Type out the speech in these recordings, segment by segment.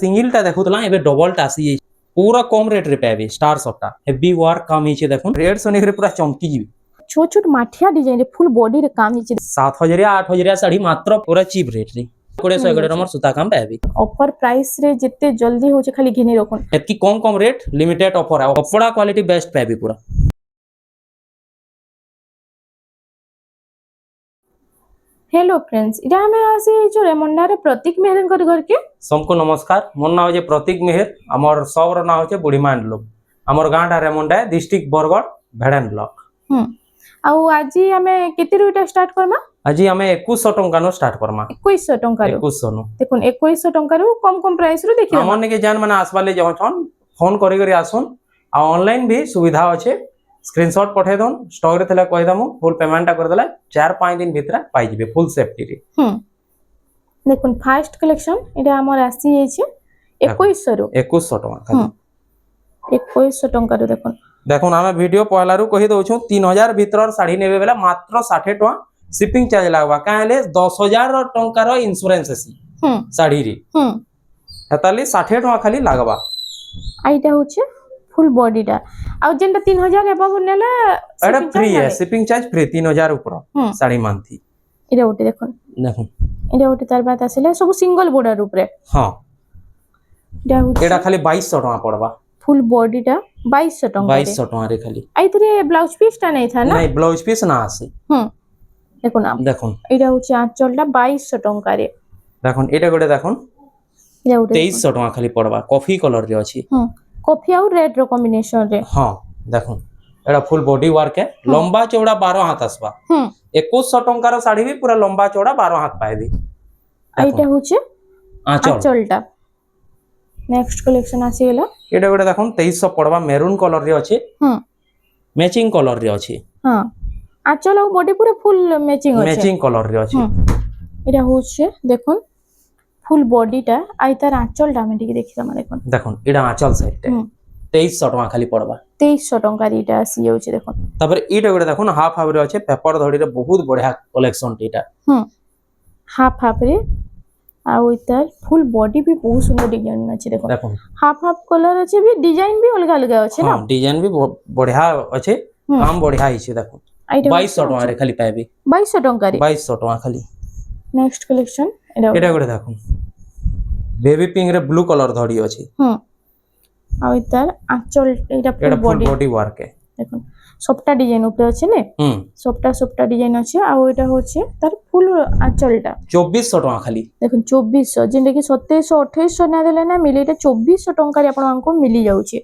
सिंगलटा देखुतला एबे डबलटा आसी जाई पूरा कम रेट रे पाबे स्टार सबटा हेवी वर्क काम हिचे देखुन रेट सने रे पूरा चमकी जिबे छोट छोट माठिया डिजाइन रे फुल बॉडी रे काम हिचे 7000 8000 साड़ी मात्र पूरा चीप रेट रे 100 हमर सुता काम पाबे ऑफर प्राइस रे जिते जल्दी होचे खाली घिनी रखुन एतकी कम कम रेट लिमिटेड ऑफर है कपड़ा क्वालिटी बेस्ट पाबे पूरा। हेलो फ्रेंड्स इटा हमें आसी जो रेमंडा रे प्रतीक मेहरन कर घर के सबको नमस्कार मोर नाम है प्रतीक मेहर हमर सब रो नाम है बुढ़ीमा लोग हमर गांडा रेमंडा डिस्ट्रिक्ट बरगढ़ भेड़न ब्लॉक। आउ आजी हमें केते रुटा स्टार्ट करमा आजी हमें 2100 टंका नो स्टार्ट करमा 2100 टंका रो 2100 नो देखुन 2100 टंका रो कम कम प्राइस रो देखियो हमन के जान माने आसवाले जहन फोन करी करी आसुन आ ऑनलाइन भी सुविधा अच्छे स्क्रीनशॉट पठे दोन स्टॉक रे थला कहि दमु फुल पेमेंट कर देला 4-5 दिन भीतर पाई जिबे फुल सेफ्टी रे। देखुन फर्स्ट कलेक्शन एटा हमर आसी छै 2100 रो 2100 टंका खाली 2100 टंका रो देखुन देखुन हमें वीडियो पहला रू कहि दउ छु 3000 भीतर साड़ी नेबे बेला मात्र 60 टका शिपिंग चार्ज लागबा काहेले 10000 टंका रो इंश्योरेंस अछि साड़ी रे हेताली 60 टका खाली लागबा आइटा होचे फुल बॉडी टा आ जेंटा 3000 एबव नेला एटा फ्री है शिपिंग चार्ज फ्री 3000 ऊपर साड़ी मानथी इरा ओटे देखुन इरा ओटे तार बात आसिले सब सिंगल बॉर्डर ऊपर हां एटा खाली 2200 टका पड़बा फुल बॉडी टा 2200 टका 2200 टका रे खाली आइतरे ब्लाउज पीस टा नहीं था ना नहीं ब्लाउज पीस ना आसे देखुन आप देखुन इरा होचे आंचलटा 2200 टका रे देखुन एटा गोटे देखुन इरा ओटे 2300 टका खाली पड़बा कॉफी कलर रे अछि कॉफी और रेड रो कॉम्बिनेशन रे हां देखुन एटा फुल बॉडी वर्क है लंबा चौड़ा 12 हाथ आसबा 2100 टंका रो साड़ी भी पूरा लंबा चौड़ा 12 हाथ पाएबे आइटा होचे आंचलटा नेक्स्ट कलेक्शन आसी गेला एटा गोटे देखुन 2300 पड़बा मेरून कलर रे अछि मैचिंग कलर रे अछि हां आंचल और बॉडी पूरा फुल मैचिंग अछि मैचिंग कलर रे अछि एटा होचे देखुन फुल बॉडी टा आई तार आंचल टा में ठीक देखिला माने देखुन एटा आंचल साइड 2300 टका खाली पड़बा 2300 टका रीटा आसी जाउची देखुन तबर एटा गोटे देखुन हाफ हाफ रे अछि पेपर धड़ी रे बहुत बढ़िया कलेक्शन टीटा हाफ हाफ रे आ इतार फुल बॉडी भी बहुत सुंदर डिजाइन अछि देखुन हाफ हाफ कलर अछि भी डिजाइन भी अलग अलग अछि ना हां डिजाइन भी बढ़िया अछि काम बढ़िया हिचे देखुन 2200 टका रे खाली पाबे 2200 टका रे 2200 टका खाली नेक्स्ट कलेक्शन एटा गोटे देखुन बेबी पिंक रे ब्लू कलर धड़ी अछि आ इतार आंचल एटा फुल बॉडी वर्क है देखुन सबटा डिजाइन ऊपर अछि ने सबटा डिजाइन अछि आ एटा होचे तार फुल आंचलटा 2400 टका खाली देखुन 2400 जेंडे कि 2700 2800 ना देले ना मिले एटा 2400 टका रे आपन को मिली जाउची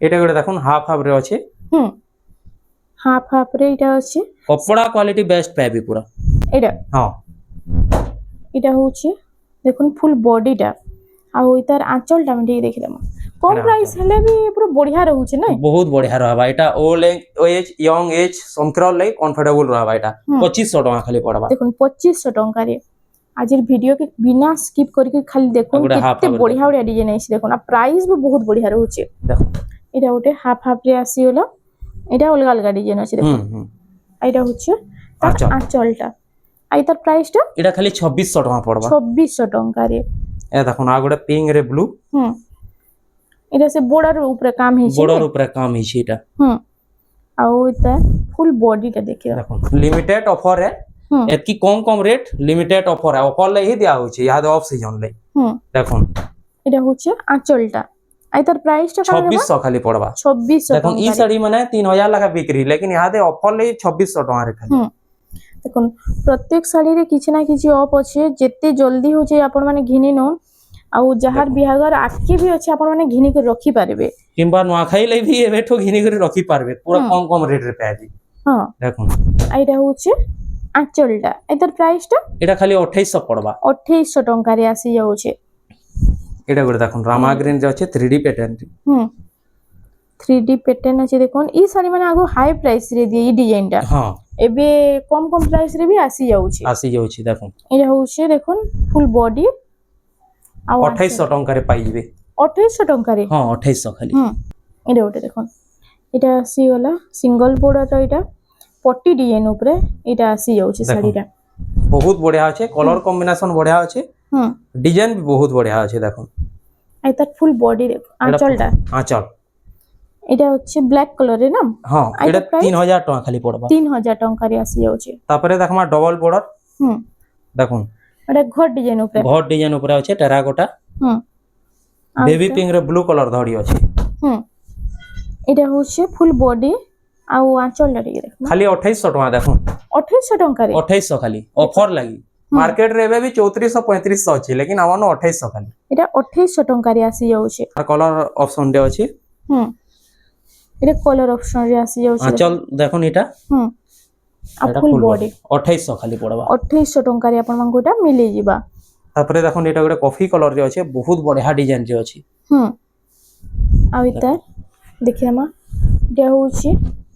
एटा गोटे देखुन हाफ हाफ रे अछि हाफ हाफ रे एटा अछि कपड़ा क्वालिटी बेस्ट पाबे पूरा एटा हां एटा होचे देखुन फुल बॉडीटा आ इतार आंचलटा में ठीक देखिला कम प्राइस हले भी पूरा बढ़िया रहू छै नै बहुत बढ़िया रहबा एटा ओल्ड एज यंग एज संक्रल लै कंफर्टेबल रहबा एटा 2500 टका खाली पड़बा देखुन 2500 टका रे आजिर वीडियो के बिना स्किप करके खाली देखुन कितने बढ़िया बढ़िया डिजाइन है देखुन आ प्राइस भी बहुत बढ़िया रहू छै देखुन एटा ओटे हाफ हाफ रे आसी होला एटा अलग अलग डिजाइन अछि देखुन एटा होछ आंचलटा आ इतार प्राइस टा एटा खाली 2600 टका पड़बा 2600 टका रे ए देखुन आ गोटे पिंक रे ब्लू एटा से बॉर्डर ऊपर काम हिछै बॉर्डर ऊपर काम हिछै एटा आ इता फुल बॉडी टा देखियो देखुन लिमिटेड ऑफर है एतकी कम कम रेट लिमिटेड ऑफर है ऑफर ले ही दिया होय छै याद ऑफ सीजन ले देखुन एटा होचे आंचलटा आइतर प्राइस टा 2600 खाली पड़बा 2600 देखुन ई साड़ी माने 3000 लगा बिक्री लेकिन याद ऑफर ले 2600 टका रे खाली देखुन प्रत्येक साड़ी रे किछ ना किछ ऑफ अछि जत्ते जल्दी हो जे आपण माने घिनी न आ जहार बिहागर आके भी अछि आपण माने घिनी के रखी पारबे किंबा नवा खाई ले भी एबेठो घिनी के रखी पारबे पूरा कम कम रेट रे पाबे हां देखुन आइरा होचे आंचलटा एतर प्राइस टा एटा खाली 2800 पड़बा 2800 टका रे आसी जाउ छे एटा गोटे देखुन रामा ग्रीन जे अछि 3D पैटर्न 3D पैटर्न अछि देखुन ई साड़ी माने आगो हाई प्राइस रे दिए ई डिजाइन टा हां एबे कम कम प्राइस रे भी आसी जाउ छे देखुन एटा होचे देखुन फुल बॉडी आ 2800 टका रे पाई जेबे 2800 टका रे हां 2800 खाली एटा ओटे देखुन एटा आसी वाला सिंगल बॉर्डर तो एटा पट्टी डिजाइन ऊपर एटा आसी जाउ छे साड़ीटा बहुत बढ़िया अछि कलर कॉम्बिनेशन बढ़िया अछि डिजाइन भी बहुत बढ़िया अछि देखुन আর তার ফুল বডি দেখো আঁচলটা আঁচল এটা হচ্ছে ব্ল্যাক কালারের না হ্যাঁ এটা 3000 টাকা খালি পড়বা 3000 টঙ্কারে আসি যাচ্ছে তারপরে দেখমা ডবল বর্ডর হুম দেখুন এটা ঘর ডিজাইন উপরে ঘর ডিজাইন উপরে আছে টেরাকোটা হুম বেবি পিঙ্ক রে ব্লু কলর ধড়ি আছে হুম এটা হচ্ছে ফুল বডি ଆଉ আঁচলটা ଟିକେ দেখো খালি 2800 টাকা দেখুন 2800 টঙ্কারে 2800 খালি অফর লাগি মার্কেট রে এবে भी 3400 3500 আছে लेकिन আমার 2800 খালি এটা 2800 টঙ্কারে আসি যাচ্ছে আর কলর অপশন দে আছে হুম এটা কলর অপশন রে আসি যাচ্ছে আঁচল দেখুন এটা হুম আর এটা ফুল ফুল বডি বডি 2800 খালি পড়বা 2800 টঙ্কারে আপন মানকো এটা মিলি ଯିବା তারপরে দেখুন এটা ଗୋଟେ কফি কলর রে আছে বহুত বড়িয়া ডিজাইন রে আছে হুম ଆଉ ইতার ଦେଖିବା মা এটা হচ্ছে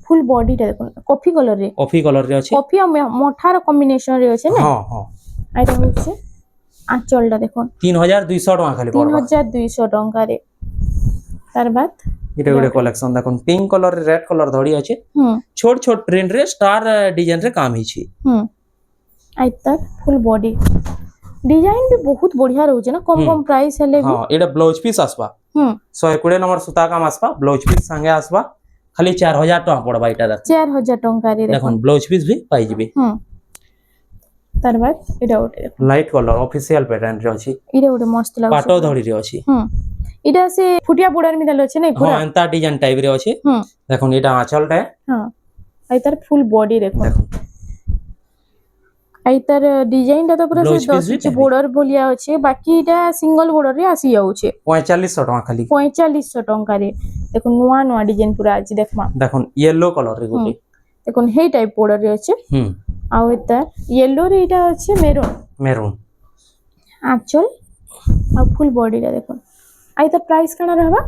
ফুল বডিটা দেখুন কফি কলর রে কফি কলর রে আছে কফি আর মঠার কম্বিনেশন রে আছে না হ্যাঁ হ্যাঁ আর এটা হচ্ছে আঁচলটা দেখুন 3200 টাকা খালি পড়বা 3200 টঙ্কারে তার বাদ এটা ଗୋଟେ কলেকশন দেখুন পিঙ্ক কলর রেড কলর ধড়ি আছে হুম ছোট ছোট প্রিন্ট রে স্টার ডিজাইন রে কাম হিছি হুম আর তার ফুল বডি ডিজাইন भी बहुत बढ़िया রହୁছে না কম কম প্রাইস হেলে भी হ্যাঁ এটা ব্লাউজ পিস আসবা হুম 120 নম্বর সুতা কাম আসবা ব্লাউজ পিস সঙ্গে আসবা খালি 4000 টাকা পড়বা এটা দেখ 4000 টঙ্কারে দেখুন দেখুন ব্লাউজ পিস भी পাই যাবে হুম তার বাদ এটা ওটে লাইট কলর অফিশিয়াল প্যাটার্ন রে আছে এটা ওটে মস্ত পাটো লাগুছে ধড়ি রে আছে হুম এটা সে ফুটিয়া বর্ডার মিদাল আছে না পুরা হ্যাঁ এন্তা ডিজাইন টাইপ রে আছে হুম দেখুন এটা আঁচলটা হ্যাঁ আর তার ফুল বডি দেখুন দেখুন আর তার ডিজাইনটা তো পুরা Blouse সে 10 piece भी ইঞ্চি পাবে। বর্ডর বলিয়া আছে বাকি এটা সিঙ্গল বর্ডর রে আসি যাচ্ছে 4500 টাকা খালি 4500 টঙ্কারে দেখুন নয়া নয়া ডিজাইন পুরা আছে দেখমা দেখুন ইয়েলো কলর রে গুটি দেখুন হেই টাইপ বর্ডর রে আছে হুম আর এটা ইয়েলো রে এটা আছে মেরুন মেরুন আঁচল আর ফুল বডিটা দেখুন আর এটা প্রাইস কানা रहबा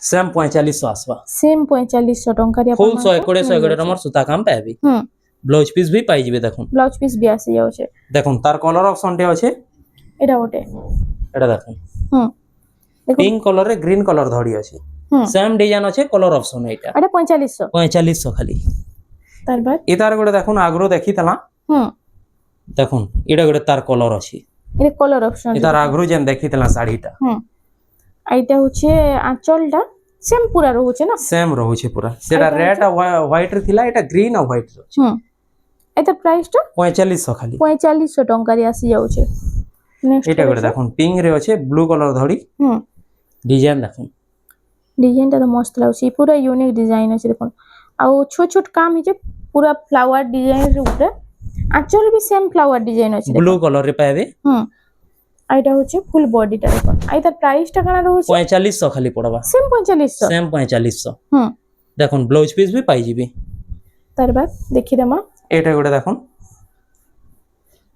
সেম 4500 আসবা সেম 4500 টঙ্কারে ফুল 120 নম্বর সুতা কাম পাবি হুম ব্লাউজ পিস भी পাই যাবে দেখুন ব্লাউজ পিস বি আসি যাচ্ছে দেখুন তার কলর অপশনটা আছে এটা ওটে এটা দেখুন হুম দেখুন পিঙ্ক কলর রে গ্রিন কলর ধড়ি আছে হুম সেম ডিজাইন আছে কলর অপশন এটা এটা 4500 4500 খালি তার বাদ এটার গোটে দেখুন আগ্রহ দেখিতলা হুম দেখুন এটা গোটে তার কলর আছে এটা কলর অপশন এটার আগ্রহ যেন দেখিতলা শাড়িটা হুম আর এটা হচ্ছে আঁচলটা সেম পুরা রହୁছে না সেম রହୁছে পুরা সেটা রেড আর হোয়াইট রে থিলা এটা গ্রিন আর হোয়াইট রে আছে হুম এটা প্রাইসটা 4500 খালি 4500 টঙ্কারে আসি যাচ্ছে নেক্সট এটা গোটে দেখুন পিঙ্ক রে আছে ব্লু কলর ধড়ি হুম ডিজাইন দেখুন ডিজাইনটা তো মস্ত লাগুছে পুরা ইউনিক ডিজাইন আছে দেখুন আর ছোট ছোট কাম হইছে পুরা ফ্লাওয়ার ডিজাইনের উপরে আঁচল भी সেম ফ্লাওয়ার ডিজাইন আছে ব্লু কলর রে পাবে হুম আর এটা হচ্ছে ফুল বডিটা দেখুন আর এটার প্রাইসটা কেন রয়েছে 4500 খালি পড়বা সেম 4500 সেম 4500 হুম দেখুন ব্লাউজ পিস भी পাই যাবে তার বাদ দেখি দেমা এটা গোটে দেখুন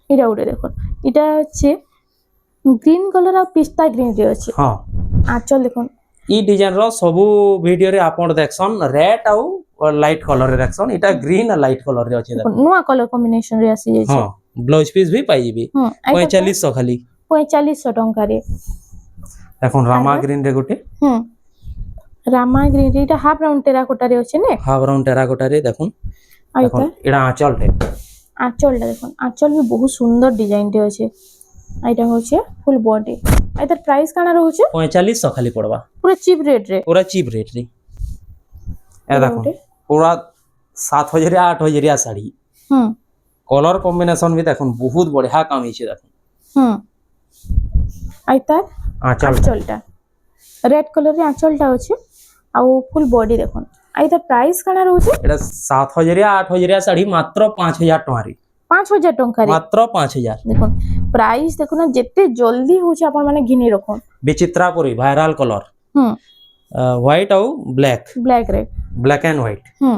এটা উঠে দেখুন এটা হচ্ছে গ্রিন কালার আর পিস্তা গ্রিন রে আছে হ্যাঁ আঁচল দেখুন ই ডিজাইন র সবু ভিডিও রে আপন দেখছন রেড আউ লাইট কলর রে দেখছন এটা গ্রিন আর লাইট কলর রে আছে দেখুন নয়া কালার কম্বিনেশন রে আসি যাচ্ছে হ্যাঁ ব্লাউজ পিস भी পাই যাবে হুম 4500 খালি 4500 টঙ্কারে দেখুন রামা গ্রিন রে গোটে হুম রামা গ্রিন এটা হাফ রাউন্ড টেরাকোটা রে আছে না হাফ রাউন্ড টেরাকোটা রে দেখুন আর দেখুন এটা এটা আঁচল রে আঁচলটা দেখুন আঁচল भी বহুত সুন্দর ডিজাইন রে আছে আর এটা হচ্ছে ফুল বডি আর এটার প্রাইস কানা রয়েছে 4500 খালি পড়বা পুরো চিপ রেট রে পুরা চিপ রেট রে এ দেখুন পুরা 7000 8000 শাড়ি হুম কলর কম্বিনেশন भी দেখুন বহুত বড়িয়া কাম হইছে দেখুন হুম আর তার আঁচল আঁচলটা রেড কালার রে আঁচলটা আছে আর ফুল বডি দেখুন আর এটার প্রাইস কানা রয়েছে এটা 7000 8000 শাড়ি মাত্র 5000 টাকা রে 5000 টঙ্কা রে মাত্র 5000 দেখুন প্রাইস দেখুন না যেতে জলদি হচ্ছে আপন মানে ঘিনি রাখুন বিচিত্রাপুরি ভাইরাল কলর হুম হোয়াইট আউ ব্ল্যাক ব্ল্যাক রে ব্ল্যাক এন্ড হোয়াইট হুম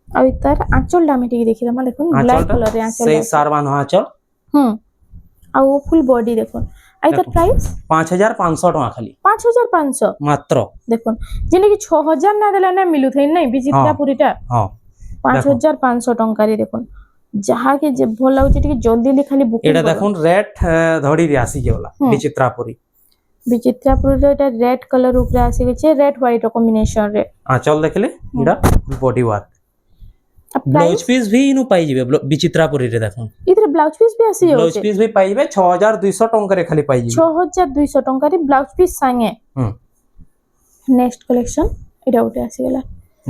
আর তার আঁচলটা আমি ঠিক দেখি দেমা দেখুন ব্ল্যাক আঁচলটা কালার রে আঁচল সেই সারবান আঁচল হুম আর ফুল বডি দেখুন আর এটার দেখুন। প্রাইস 5500 টাকা খালি 5500 মাত্র দেখুন যেন কি 6000 না দেলে না মিলু থাই নাই বিচিত্রাপুরিটা হ্যাঁ 5500 টঙ্কারে দেখুন যাহাকে যে ভাল লাগুছে টিকে জলদি খালি বুকিং এটা দেখুন রেড ধড়ি রে আসি যেওলা হুম। বিচিত্রাপুরি বিচিত্রাপুরির এটা রেড কালার উপরে আসি গেছে রেড হোয়াইট কম্বিনেশন রে আঁচল দেখলে এটা বডি ওয়ার্ক ब्लाउज पीस भी इनु पाई जिवे विचित्रापुरी रे देखो इधर ब्लाउज पीस भी आसी ब्लाउज जाउचे पीस भी पाई जिवे 6200 टंका रे खाली पाई जिवे 6200 टंका रे ब्लाउज पीस संगे हम नेक्स्ट कलेक्शन एटा उठे आसी गेला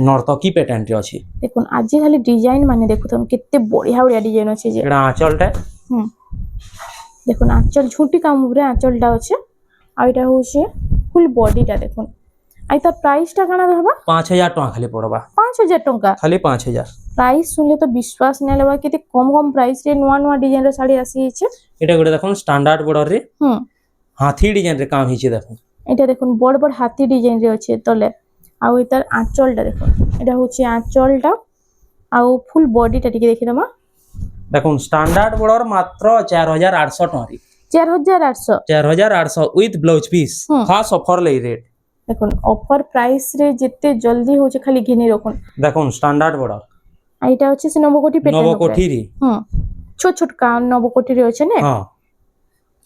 नर्तकी पैटर्न रे अछि देखुन आज खाली डिजाइन माने देखुथन केते बढ़िया बढ़िया डिजाइन अछि जे एडा आंचलटा देखुन आंचल झुंटी काम ऊपर आंचलटा अछि आ एटा होचे फुल बॉडीटा देखुन आई तार प्राइसटा काना रहबा 5000 टंका खाली पड़बा 5000 टंका खाली 5000 प्राइस सुनले तो विश्वास नै लेबा केते कम कम प्राइस रे नुवा नुवा डिजाइन रे साड़ी आसी छै एटा गोटे देखो स्टैंडर्ड बॉर्डर रे हाथी डिजाइन रे काम हिचे देखो एटा देखुन बड़ बड़ हाथी डिजाइन रे अछि तले आ एतार आंचलटा देखुन एटा होचे आंचलटा आ फुल बॉडीटा टिके देखि दमा देखो स्टैंडर्ड बॉर्डर मात्र 4800 टंका रे 4800 विथ ब्लाउज पीस खास ऑफर ले रेट देखुन ऑफर प्राइस रे जिते जल्दी होचे खाली घिनी रखुन देखो स्टैंडर्ड बॉर्डर आइटा होचे से नवकोटी पैटर्न नवकोठी रे छोट छोट का नवकोटी रे होचे ने हां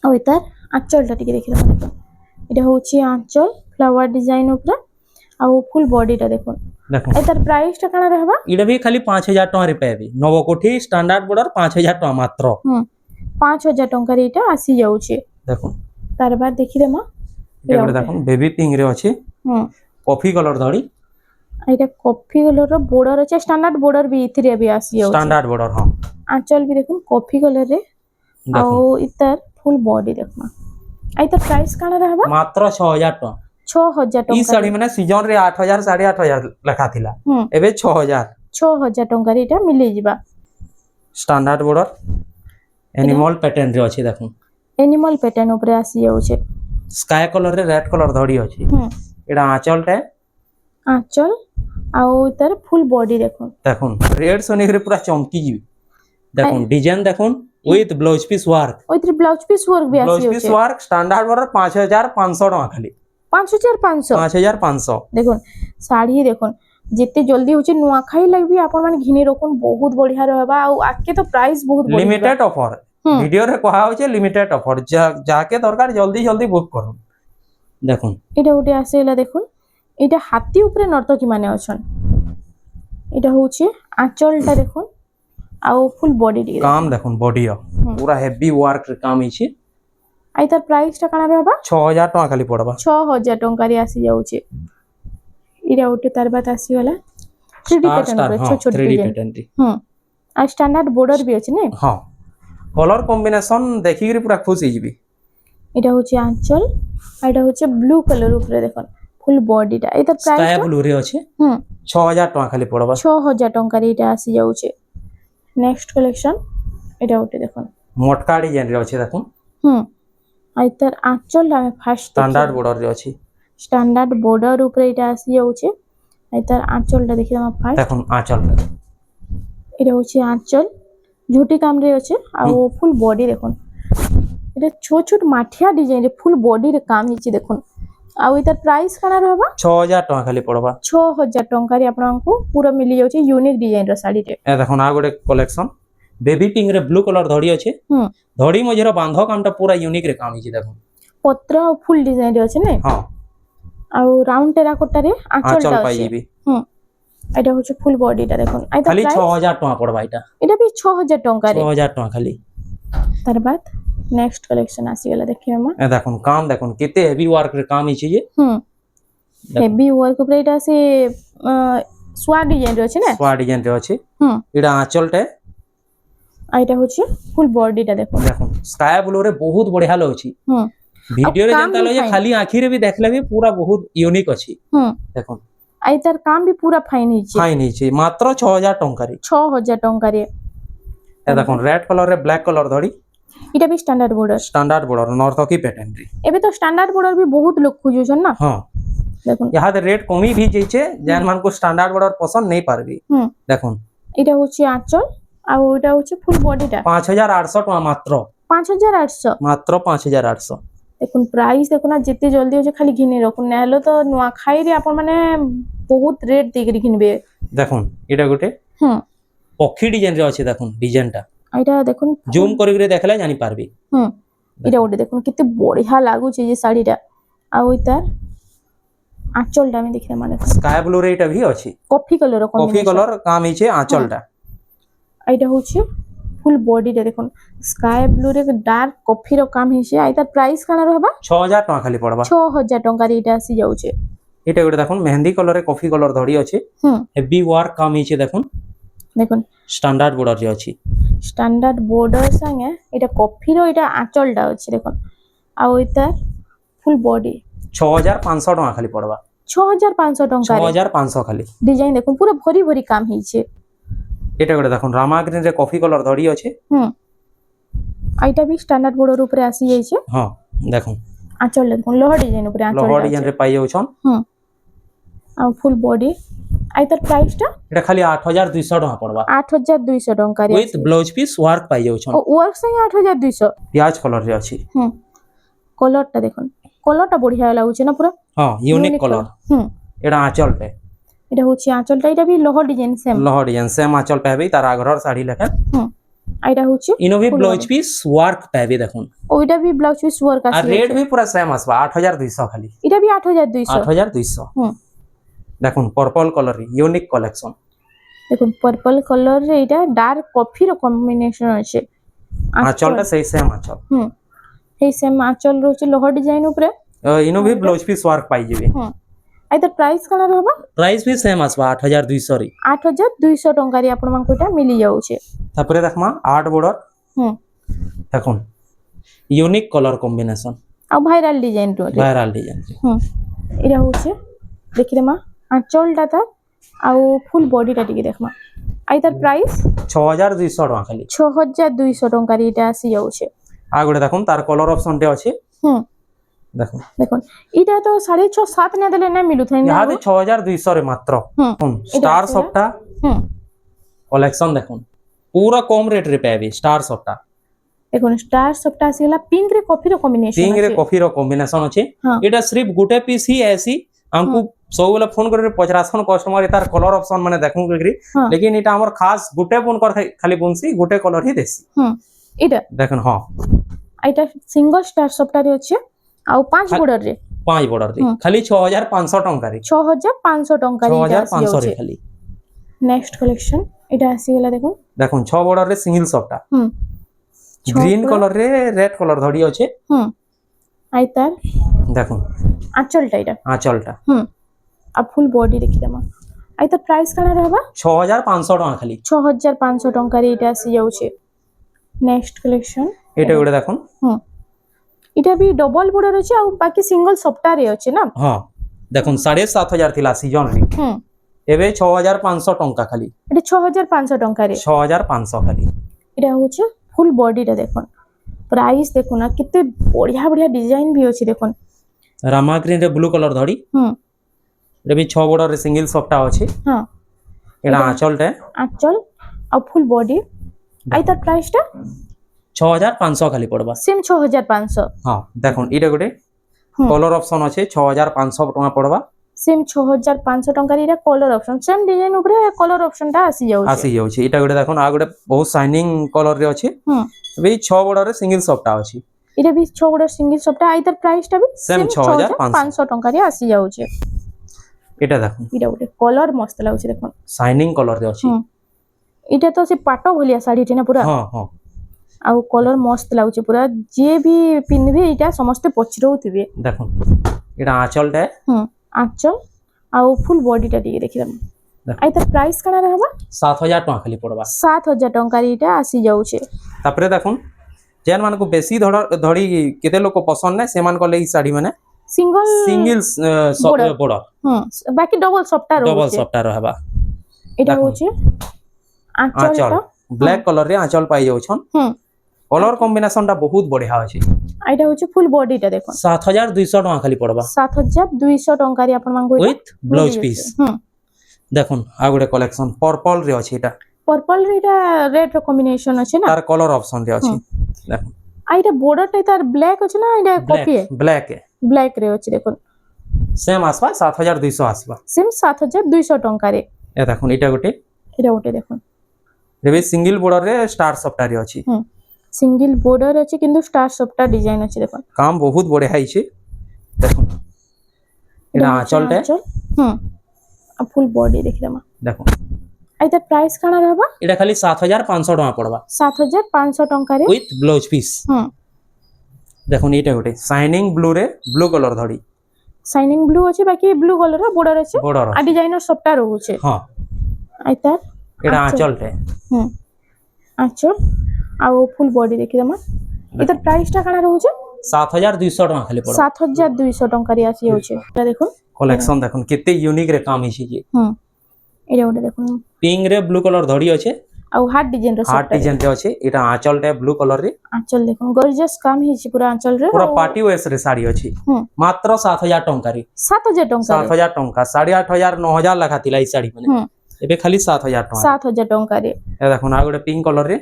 आ एतार आंचलटा टिके देखि दमा देखुन एटा होचे आंचल फ्लावर डिजाइन ऊपर आ फुल बॉडीटा देखुन देखो एतार प्राइसटा काना रहबा इडा भी खाली 5000 टंका रे पाबे नवकोठी स्टैंडर्ड बॉर्डर 5000 टंका मात्र 5000 टंका रे एटा आसी जाउचे देखो तार बाद देखि देमा एटा गोटे देखो बेबी पिंक रे अछि कॉफी कलर धड़ी एटा कॉफी कलर रो बॉर्डर अछि स्टैंडर्ड बॉर्डर भी इथिरे भी आसी जाउचे स्टैंडर्ड बॉर्डर हां आंचल भी देखुन कॉफी कलर रे आ इतर फुल बॉडी देखमा आइतर प्राइस काना रहबा मात्र 6000 टंका 6000 टंका ई साड़ी माने सीजन रे 8000 8500 लेखा थिला एबे 6000 टंका रे एटा मिले जिबा स्टैंडर्ड बॉर्डर एनिमल पैटर्न रे अछि देखो एनिमल पैटर्न ऊपर आसी जाउचे स्काई कलर रे रेड कलर धड़ी अछि एडा आंचलटा आंचल आ इतर फुल बॉडी देखो देखो रेड सोनिक रे पूरा चमकी जी देखो डिजाइन देखो विथ ब्लाउज पीस वर्क ओइत्र ब्लाउज पीस वर्क भी आसी blouse piece work standard border 5500 टका खाली 5500 देखो साड़ी देखो जिते जल्दी होचे नुआ खाई लागबी आपन माने घिने रखुन बहुत बढ़िया रहबा आ आके तो प्राइस बहुत बढ़िया लिमिटेड ऑफर वीडियो रे कहा होचे लिमिटेड ऑफर जाके दरकार जल्दी जल्दी बुक करो देखो एटा उटे आसेला देखो एटा हाथी ऊपर नर्तकी माने अछन एटा होचे आंचलटा देखो आ फुल बॉडी डी काम देखो बॉडी पूरा हेवी वर्क रे काम हिची आई तार प्राइस टा काना रहबा 6000 टका खाली पड़बा 6000 टका रे आसी जाउचे इरा उटे तार बात आसी वाला 3D पैटर्न रे छोट छोट 3D पैटर्न रे आ स्टैंडर्ड बॉर्डर भी अछि ने हां कलर कॉम्बिनेशन देखि के पूरा खुश हिजबी एटा होचे आंचल आ एटा होचे ब्लू कलर ऊपर देखन फुल बॉडी टा एता प्राइस स्काई ब्लू रे अछि 6000 टका खाली पड़बा 6000 टका रे एटा आसी जाउचे नेक्स्ट कलेक्शन एटा उटे देखन मोटका डिजाइन रे अछि देखो आइतर आंचल ला फर्स्ट स्टैंडर्ड बॉर्डर रे अछि स्टैंडर्ड बॉर्डर ऊपर एटा आसी जाउचे आइतर आंचल ला देखि हम फर्स्ट देखो आंचल एटा होचे आंचल झूठी काम रे अछि आ फुल बॉडी देखन एटा छोट छोट माठिया डिजाइन रे फुल बॉडी रे काम हिची देखन आ इतर प्राइस काना रहबा 6000 टका खाली पड़बा 6000 टका रे आपन को पूरा मिली जाउचे यूनिक डिजाइन रो साड़ी रे ए देखो ना गोटे कलेक्शन बेबी पिंक रे ब्लू कलर धड़ी अछि धड़ी मझेर बांधो कामटा पूरा यूनिक रे काम हिची देखो पत्र फुल डिजाइन रे अछि ने हां आ राउंड टेराकोटा रे आंचल पाई जिबी एटा होचे फुल बॉडी टा देखन आइता खाली 6000 टका पड़बा एटा भी 6000 टका रे 6000 टका खाली तार बाद नेक्स्ट कलेक्शन आसी गेला देखिए हम ए देखो काम देखो केते हेवी वर्क रे काम हिची जे हेवी वर्क ऊपर एटा से स्वा डिजाइन रे अछि ने स्वा डिजाइन रे अछि एटा आंचलटे आइटा होची फुल बॉडी टा देखो स्काई ब्लू रे बहुत बढ़िया लगछि वीडियो रे जनता लगे खाली आंखी रे भी देखले भी पूरा बहुत यूनिक अछि देखो आई तार काम भी पूरा फाइन हिची मात्र 6000 टंका रे 6000 टंका रे ए देखो रेड कलर रे ब्लैक कलर धड़ी इटा भी स्टैंडर्ड बॉर्डर नॉर्थकी पैटर्न रे एबे तो स्टैंडर्ड बॉर्डर भी बहुत लोग खोजुछन ना हां देखो यहां दे रेट कमी भी जइछे जन मान को स्टैंडर्ड बॉर्डर पसंद नहीं पारबी देखो इटा होची आंचल आ ओटा होची फुल बॉडी टा 5800 टका मात्र 5800 मात्र 5800 देखुन प्राइस देखो ना जिते जल्दी होचे खाली घिने रखुन नेलो तो नुआ खाई रे अपन माने बहुत रेट देकरी घिनबे देखो एटा गोटे पक्षी डिजाइन रे अछि देखो डिजाइन टा एटा देखुन जूम करि रे देखले जानि पारबी एटा गोटे देखुन किते बढ़िया लागु छै जे साड़ी टा आ ओइतार আঁচলটা আমি দেখি মানে স্কাই ব্লু রে এটা ভি আছে কফি কালার কফি কালার কাম হইছে আঁচলটা এইটা হচ্ছে ফুল বডিটা দেখুন স্কাই ব্লু রে ডার্ক কফি র কাম হইছে আইতা প্রাইস কানা रहबा 6000 টাকা খালি পড়বা 6000 টঙ্কা রে এটা আসি যাউছে এটা গোটে দেখুন মেহেন্দি কালার কফি কালার ধরি আছে হেভি ওয়ার্ক কাম হইছে দেখুন দেখুন স্ট্যান্ডার্ড বর্ডার যে আছে স্ট্যান্ডার্ড বর্ডার সঙ্গে এটা কফি র এটা আঁচলটা আছে দেখুন আর ওইটা ফুল বডি 6500 টাকা খালি পড়বা 6500 টঙ্কা 6500 খালি ডিজাইন দেখুন পুরো ভরি ভরি কাম হইছে এটা গোটে দেখুন রামা গ্রিন রে কফি কালার ধরি আছে আইটা বি স্ট্যান্ডার্ড বর্ডার উপরে আসি যাইছে হ্যাঁ দেখুন আঁচল দেখুন লোহ ডিজাইন উপরে আঁচল লোহ ডিজাইন রে পাই যাউছন আর ফুল বডি আইতার প্রাইসটা এটা খালি 8200 টাকা পড়বা 8200 টঙ্কা রে উইথ ব্লাউজ পিস ওয়ার্ক পাই যাউছন ও ওয়ার্ক সঙ্গে 8200 পিয়াজ কালার রে আছে কলরটা দেখুন কলরটা বঢ়িয়া লাগুছে না পুরো হ্যাঁ ইউনিক কালার এটা আঁচলটা এটা হচ্ছে আঁচলটা এটা বি লোহ ডিজাইন সেম লোহ ডিজাইন সেম আঁচল পাবে তার আগরর শাড়ি লেখা এটা হচ্ছে ইনোভি ব্লাউজ পিস ওয়ার্ক পাবে দেখুন ওইটা বি ব্লাউজ পিস ওয়ার্ক আছে আর রেট ভি পুরা সেম আসবা 8200 খালি এটা বি 8200 8200 দেখুন পার্পল কালার ইউনিক কালেকশন দেখুন পার্পল কালার রে এটা ডার্ক কফি র কম্বিনেশন আছে আঁচলটা সেই সেম আঁচল এই সেম আঁচল রয়েছে লোহ ডিজাইন উপরে ইনোভি ব্লাউজ পিস ওয়ার্ক পাই যাবে আইতার প্রাইস কানা रहबा প্রাইস ভি সেম আসবা 8200 রে 8200 টঙ্কা রে আপন মানকো এটা মিলি যাউছে তারপরে দেখমা আর্ট বর্ডার দেখুন ইউনিক কালার কম্বিনেশন আর ভাইরাল ডিজাইন রয়েছে ভাইরাল ডিজাইন এটা হচ্ছে দেখি রে মা আঁচলটা তা আর ফুল বডিটা টিকে দেখমা আইতার প্রাইস 6200 টাকা খালি 6200 টঙ্কা রে এটা আসি যাউছে আর গোটে দেখুন তার কালার অপশনটা আছে দেখুন দেখুন এটা তো 6.5-7 না দিলে না মিলু থাই না ইয়াতে 6200 রে মাত্র স্টার সফটা কালেকশন দেখুন পুরা কম রেট রে পাবে স্টার সফটা দেখুন স্টার সফটা আসিলা পিঙ্ক রে কফি র কম্বিনেশন পিঙ্ক রে কফি র কম্বিনেশন আছে এটা সির্ফ গুটে পিস হি এসি हमको सबले फोन करे पचरासन कस्टमर तार कलर ऑप्शन माने देखू करी लेकिन এটা আমার খাস গুটে ফোন কর খালি বুনছি গুটে কলর হি দেছি এটা দেখেন হ্যাঁ এটা সিঙ্গল স্টার সফটা রে আছে আর 5 বর্ডার রে 5 বর্ডার রে খালি 6500 টাকা রে 6500 টাকা রে 6500 রে খালি নেক্সট কালেকশন এটা আসি গলা দেখুন দেখুন 6 বর্ডার রে সিঙ্গেল সফটা গ্রিন কলর রে রেড কলর ধরি আছে আইতার দেখুন আঁচলটা এটা আঁচলটা আর ফুল বডি দেখি দেমা আইতার প্রাইস কানা रहबा 6500 টাকা খালি 6500 টাকা রে এটা আসি যাউছে নেক্সট কালেকশন এটা ওটা দেখুন এটা বি ডবল বর্ডার আছে আর বাকি সিঙ্গল সফটা রে আছে না হ্যাঁ দেখুন 7500 থিলা সিজন রে এবে 6500 টাকা খালি এটা 6500 টাকা রে 6500 খালি এটা হচ্ছে ফুল বডিটা দেখুন প্রাইস দেখুন না কিতে বঢ়িয়া বঢ়িয়া ডিজাইন ভি আছে দেখুন রামা গ্রিন রে ব্লু কলর ধরি এটা বি 6 বর্ডার রে সিঙ্গেল সফটা আছে এটা আঁচলটা আঁচল আর ফুল বডি আইতার প্রাইসটা 6500 খালি পড়বা সেম 6500 হ্যাঁ দেখুন এটা গোটে কলর অপশন আছে 6500 টাকা পড়বা সেম 6500 টাকা এটা কলর অপশন সেম ডিজাইন উপরে কলর অপশনটা আসি যাଉଛି এটা গোটে দেখুন আর গোটে বহুত শাইনিং কলর রে আছে বি 6 বর্ডার রে সিঙ্গেল সফটা আছে এটা বি 6 বর্ডার সিঙ্গেল সফটা আইতার প্রাইসটা বি সেম 6500 টাকা রে আসি যাଉଛି এটা দেখুন এটা গোটে কলর মস্ত লাগুছে দেখুন শাইনিং কলর রে আছে এটা তো সে পাটো ভলিয়া শাড়ি না পুরা হ্যাঁ হ্যাঁ ଆଉ କଲର ମସ୍ତ ଲାଗୁଛି ପୁରା ଯିଏ ବି ପିନ୍ଧିବେ ଏଇଟା ସମସ୍ତେ ପଛରଉଥିବେ ଦେଖୁন এটা আঁচলটা ଆଞ୍ଚଲ ଆଉ ଫୁଲ ବଡିଟା ଟିକେ ଦେଖିଦେବା ଆଇ ତାର ପ୍ରାଇସ୍ କାଣା ରହିବା 7000 টাকা খালি পড়বা 7000 ଟଙ୍କାରେ ଏଇଟା ଆସି ଯାଉଛି ତାପରେ দেখুন যেন মানকু বেশি ধড়ি কেতে লোক পছন্দ নাই সেমান কলে এই শাড়ি মানে সিঙ্গেল বড় বাকি ডবল সফটা रहबा এটা হচ্ছে আঁচলটা ব্ল্যাক কলর রে আঁচল পাই যাউছন কলর কম্বিনেশনটা বহুত বঢ়িয়া আছে এটা হচ্ছে ফুল বডিটা দেখুন 7200 টাকা খালি পড়বা 7200 টঙ্কারে আপন মাঙ্গো উইথ ব্লাউজ পিস দেখুন আর গোটে কালেকশন পার্পল রে আছে এটা পার্পল রে এটা রেড র কম্বিনেশন আছে না তার কলর অপশন রে আছে দেখুন আইটা বর্ডারটা তার ব্ল্যাক আছে না এটা কপি ব্ল্যাক রে আছে দেখুন সেম আসবা 7200 আসবা সেম 7200 টঙ্কারে এ দেখুন এটা গোটে দেখুন রেবে সিঙ্গেল বর্ডার রে স্টার সফটওয়্যার আছে সিঙ্গেল বর্ডার আছে কিন্তু স্টার সফটওয়্যার ডিজাইন আছে দেখুন কাম বহুত বড় হাইছে দেখুন এটা আঁচলটা ফুল বডি দেখিদেমা দেখুন আইতা প্রাইস কাଣା रहबा এটা খালি 7500 টাকা পড়বা 7500 টঙ্কা রে উইথ ব্লাউজ পিস দেখুন এটা গোটে শাইনিং ব্লু রে ব্লু কলর ধড়ি শাইনিং ব্লু আছে বাকি ব্লু কলর বর্ডর আছে বর্ডর আর ডিজাইনর সবটা রহুছে হ্যাঁ আইতা এটা আঁচলটা আঁচল আর ফুল বডি দেখিদেমা এটার প্রাইসটা কাଣା রহুছে 7200 টাকা খালি পড়বা 7200 টঙ্কা রে আসি হচ্ছে এটা দেখুন কলেকশন দেখুন কেতে ইউনিক রে কাম হিছি যে এটা ওটা দেখুন পিঙ্ক রে ব্লু কলর ধড়ি আছে আর হার্ট ডিজাইন রে হার্ট ডিজাইন রে আছে এটা আঁচলটা ব্লু কলর রে আঁচল দেখুন গর্জিয়াস কাম হিছি পুরা আঁচল রে পুরা পার্টি ওয়েস রে শাড়ি আছে মাত্র 7000 টাকা রে 7000 টাকা 7000 টাকা 8500 9000 লেখা থিলা এই শাড়ি মানে এবে খালি 7000 টাকা 7000 টাকা রে এ দেখুন আর গোটে পিঙ্ক কলর রে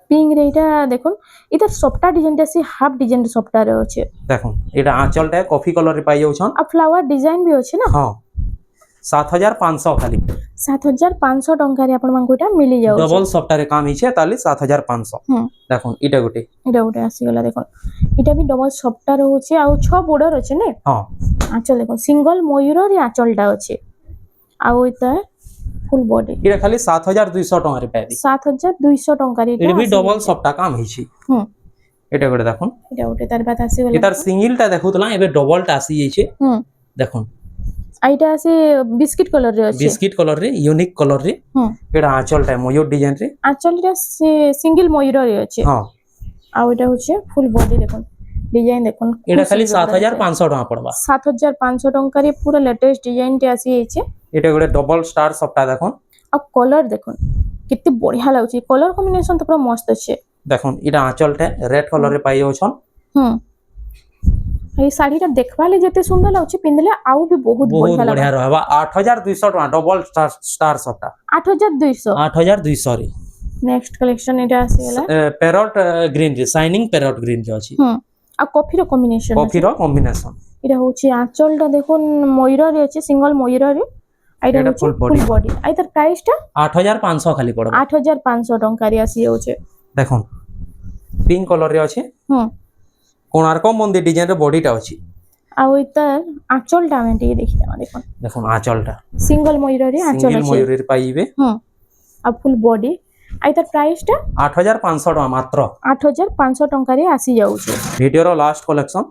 পিঙ্ক রে এটা দেখুন এটা সবটা ডিজাইনটা সি হাফ ডিজাইন সবটা রে আছে দেখুন এটা আঁচলটা কফি কলর রে পাই যাউছন আর ফ্লাওয়ার ডিজাইন भी আছে না হ্যাঁ 7500 খালি 7500 টাকা রে আপন মানকো এটা মিলি যাও ডবল সফটওয়্যারে কাম হিছে তাহলে 7500 দেখুন এটা গোটে আসি গলা দেখুন এটা भी ডবল সফটটা রହୁছে আর 6 বর্ডর আছে না হ্যাঁ আঁচল দেখুন সিঙ্গল ময়ূর রে আঁচলটা আছে আর ওইটা ফুল বডি এটা খালি 7200 টাকা রে পাইবি 7200 টাকা রে এটা भी ডবল সফটটা কাম হিছি এটা গোটে দেখুন এটা ওটা তার বাদ আসি গলা এটার সিঙ্গেলটা দেখুতলা এবে ডবলটা আসি যাইছে দেখুন আইটা আছে বিস্কিট কালার রে আছে বিস্কিট কালার রে ইউনিক কালার রে এটা আঁচলটা ময়ূর ডিজাইন রে আঁচলটা সিঙ্গেল ময়ূর রে আছে হ্যাঁ আর এটা হচ্ছে ফুল বডি দেখুন ডিজাইন দেখুন এটা খালি 7500 টাকা পড়বা 7500 টাকা রে পুরো লেটেস্ট ডিজাইনটা আসি যাইছে এটা গোটে ডবল স্টার সফটটা দেখুন আর কলর দেখুন কেতে বঢ়িয়া লাগুছে কলর কম্বিনেশন তো পুরো মস্ত আছে দেখুন এটা আঁচলটা রেড কালার রে পাই যাউছন এই শাড়িটা দেখবালে যেতে সুন্দর লাগুছে পিনলে আউ भी বহুত বঢ়িয়া লাগে বঢ়িয়া রহবা 8200 টাকা ডবল স্টার সফটটা 8200 রে নেক্সট কালেকশন এটা আসি গলা প্যারট গ্রিন রে শাইনিং প্যারট গ্রিন রে আছে আর কফির কম্বিনেশন কম্বিনেশন এটা হচ্ছে আঁচলটা দেখুন ময়ূর রে আছে সিঙ্গল ময়ূর রে আইটা হচ্ছে ফুল বডি আইতার প্রাইসটা 8500 খালি পড়বা 8500 টাকা রে আসি যাচ্ছে দেখুন পিঙ্ক কালার রে আছে কোণার্ক মন্দির ডিজাইনের বডিটা আছে আর ওইটার আঁচলটা আমি ଟିକେ দেখিদাম দেখুন দেখুন আঁচলটা সিঙ্গল ময়ূর রে আঁচল সিঙ্গেল আছে ময়ূরের পাইবে আর ফুল বডি আইতার প্রাইসটা 8500 টাকা মাত্র 8500 টাকা রে আসি যাচ্ছে ভিডিওর লাস্ট কালেকশন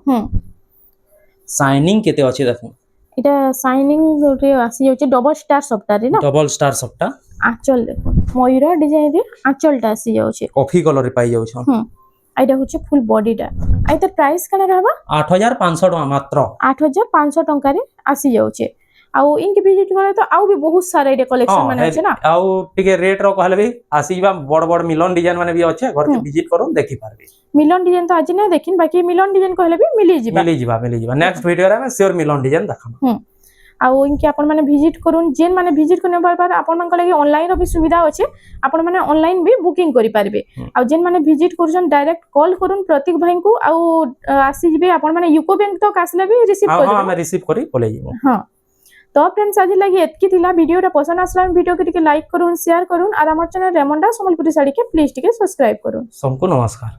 শাইনিং কেতে আছে দেখুন এটা শাইনিং রে আসি যাচ্ছে ডবল স্টার সফটটা রে না ডবল স্টার সফটটা আঁচল দেখুন ময়ূর ডিজাইন রে আঁচলটা আসি যাচ্ছে কফি কালারে পাই যাউছন এটা হচ্ছে ফুল বডিটা আইতার প্রাইস কেন रहबा 8500 টাকা মাত্র 8500 টাকা রে আসি যাচ্ছে আউ ইনকে ভিজিট করে তো আউ भी बहुत सारा এটা কালেকশন মানে আছে না আউ টিকে রেট র কহলে भी আসিবা বড় বড় মিলন ডিজাইন মানে भी আছে ঘরকে ভিজিট করুন দেখি পারবে মিলন ডিজাইন তো আজ না দেখিন বাকি মিলন ডিজাইন কহলে भी মিলি ଯିବା নেক্সট ভিডিওরে আমি সিওর মিলন ডিজাইন দেখাম ଆଉ ଇନକି ଆପଣମାନେ ଭିଜିଟ୍ କରୁନ୍ ଯେନ୍ ମାନେ ଭିଜିଟ୍ କରି ନେବାର ଆପଣମାନଙ୍କ ଲାଗି ଅନଲାଇନର ବି ସୁବିଧା ଅଛି ଆପଣମାନେ ଅନଲାଇନ ବି ବୁକିଂ କରିପାରିବେ ଆଉ ଯେନ୍ ମାନେ ଭିଜିଟ୍ କରୁଛନ୍ ଡାଇରେକ୍ଟ କଲ୍ କରୁନ୍ ପ୍ରତୀକ ଭାଇଙ୍କୁ ଆଉ ଆସିଯିବେ ଆପଣମାନେ ୟୁକୋ ବ୍ୟାଙ୍କ ତକ ଆସିଲେ ବି ରିସିଭ୍ କରିବେ ଆମେ ରିସିଭ୍ କରି ପଳେଇ ଯିବୁ ହଁ तो फ्रेंड्स आज लगी एतकी थिला वीडियोटा पसंद आसला वीडियो के टिके लाइक करूँ शेयर करूँ और आम चैनल रेमंडा संबलपुरी साड़ी के प्लीज टिके सब्सक्राइब करूँ सबको नमस्कार।